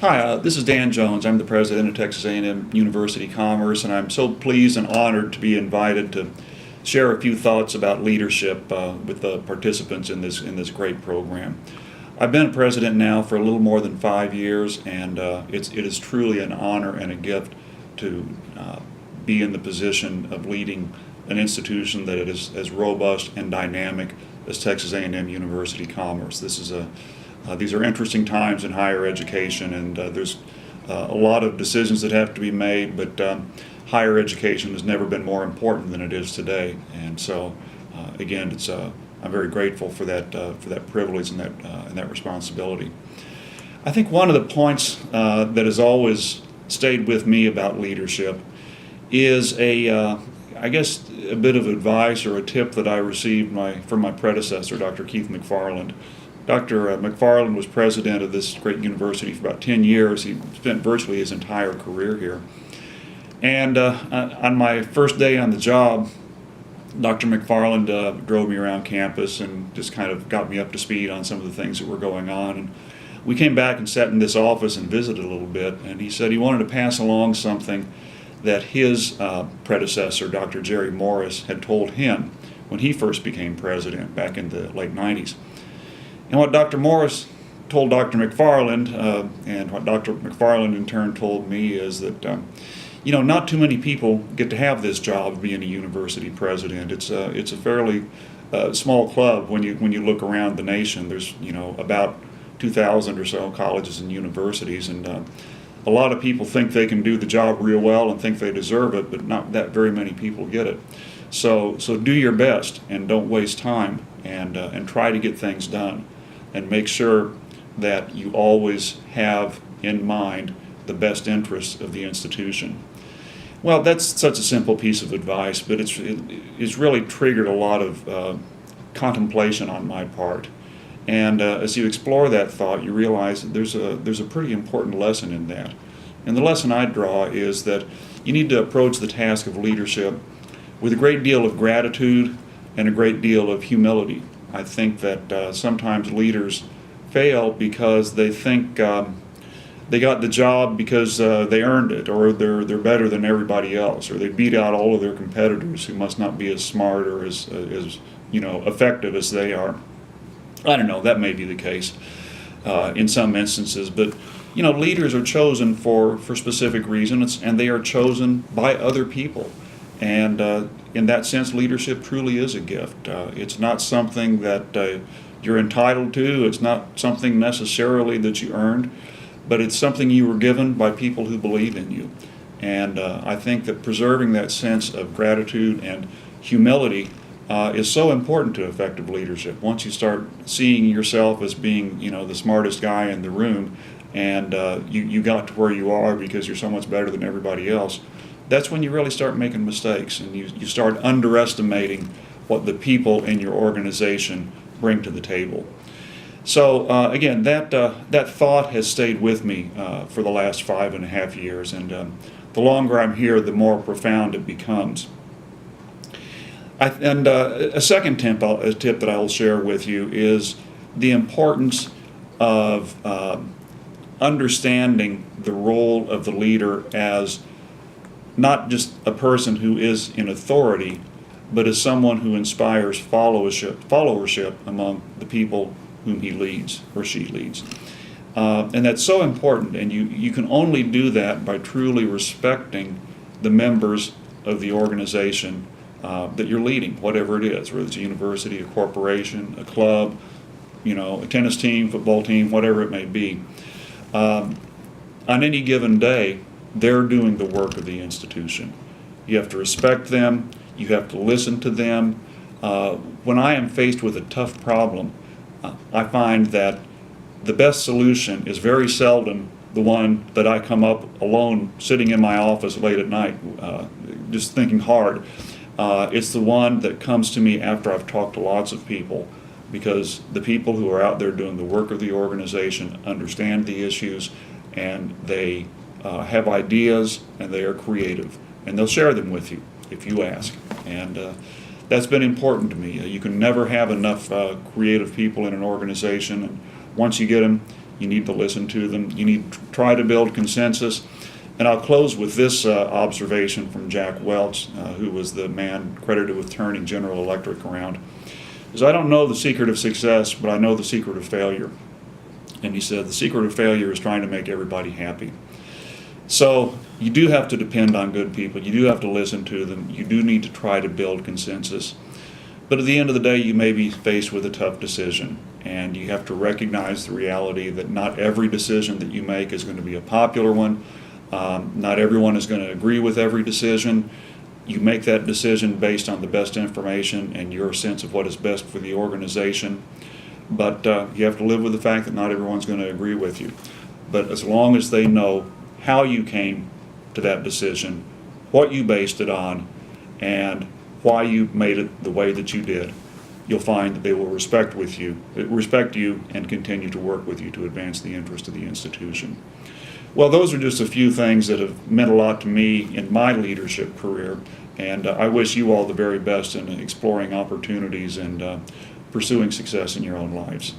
Hi, this is Dan Jones. I'm the president of Texas A&M University Commerce, and I'm so pleased and honored to be invited to share a few thoughts about leadership with the participants in this great program. I've been president now for a little more than 5 years, and it is truly an honor and a gift to be in the position of leading an institution that is as robust and dynamic as Texas A&M University Commerce. These are interesting times in higher education, and there's a lot of decisions that have to be made, but higher education has never been more important than it is today. And so, again, I'm very grateful for that privilege and that responsibility. I think one of the points that has always stayed with me about leadership is I guess a bit of advice or a tip that I received from my predecessor, Dr. Keith McFarland. Dr. McFarland was president of this great university for about 10 years. He spent virtually his entire career here. And on my first day on the job, Dr. McFarland drove me around campus and just kind of got me up to speed on some of the things that were going on. And we came back and sat in this office and visited a little bit, and he said he wanted to pass along something that his predecessor, Dr. Jerry Morris, had told him when he first became president back in the late 90s. And what Dr. Morris told Dr. McFarland, and what Dr. McFarland in turn told me, is that not too many people get to have this job of being a university president. It's a fairly small club when you look around the nation. There's about 2,000 or so colleges and universities, and a lot of people think they can do the job real well and think they deserve it, but not that very many people get it. So do your best and don't waste time, and try to get things done. And make sure that you always have in mind the best interests of the institution. Well, that's such a simple piece of advice, but it's really triggered a lot of contemplation on my part. And as you explore that thought, you realize that there's a pretty important lesson in that. And the lesson I draw is that you need to approach the task of leadership with a great deal of gratitude and a great deal of humility. I think that sometimes leaders fail because they think they got the job because they earned it, or they're better than everybody else, or they beat out all of their competitors who must not be as smart or as effective as they are. I don't know, that may be the case in some instances, but leaders are chosen for specific reasons, and they are chosen by other people. And in that sense, leadership truly is a gift. It's not something that you're entitled to. It's not something necessarily that you earned, but it's something you were given by people who believe in you. And I think that preserving that sense of gratitude and humility is so important to effective leadership. Once you start seeing yourself as being, the smartest guy in the room, and you got to where you are because you're so much better than everybody else, that's when you really start making mistakes, and you start underestimating what the people in your organization bring to the table. So again, that thought has stayed with me for the last 5.5 years, and the longer I'm here, the more profound it becomes. A second tip that I will share with you is the importance of understanding the role of the leader as not just a person who is in authority, but as someone who inspires followership among the people whom he leads or she leads. And that's so important, and you can only do that by truly respecting the members of the organization that you're leading, whatever it is, whether it's a university, a corporation, a club, a tennis team, football team, whatever it may be. On any given day, they're doing the work of the institution. You have to respect them. You have to listen to them. When I am faced with a tough problem, I find that the best solution is very seldom the one that I come up alone, sitting in my office late at night, just thinking hard. It's the one that comes to me after I've talked to lots of people, because the people who are out there doing the work of the organization understand the issues, and they have ideas, and they are creative, and they'll share them with you if you ask. And that's been important to me. You can never have enough creative people in an organization, and once you get them, You need to listen to them. You need to try to build consensus. And I'll close with this observation from Jack Welch, who was the man credited with turning General Electric around. Is, I don't know the secret of success, but I know the secret of failure. And he said, the secret of failure is trying to make everybody happy. So you do have to depend on good people. You do have to listen to them. You do need to try to build consensus. But at the end of the day, you may be faced with a tough decision. And you have to recognize the reality that not every decision that you make is going to be a popular one. Not everyone is going to agree with every decision. You make that decision based on the best information and your sense of what is best for the organization. But you have to live with the fact that not everyone's going to agree with you. But as long as they know how you came to that decision, what you based it on, and why you made it the way that you did, you'll find that they will respect you and continue to work with you to advance the interest of the institution. Well, those are just a few things that have meant a lot to me in my leadership career, and I wish you all the very best in exploring opportunities and pursuing success in your own lives.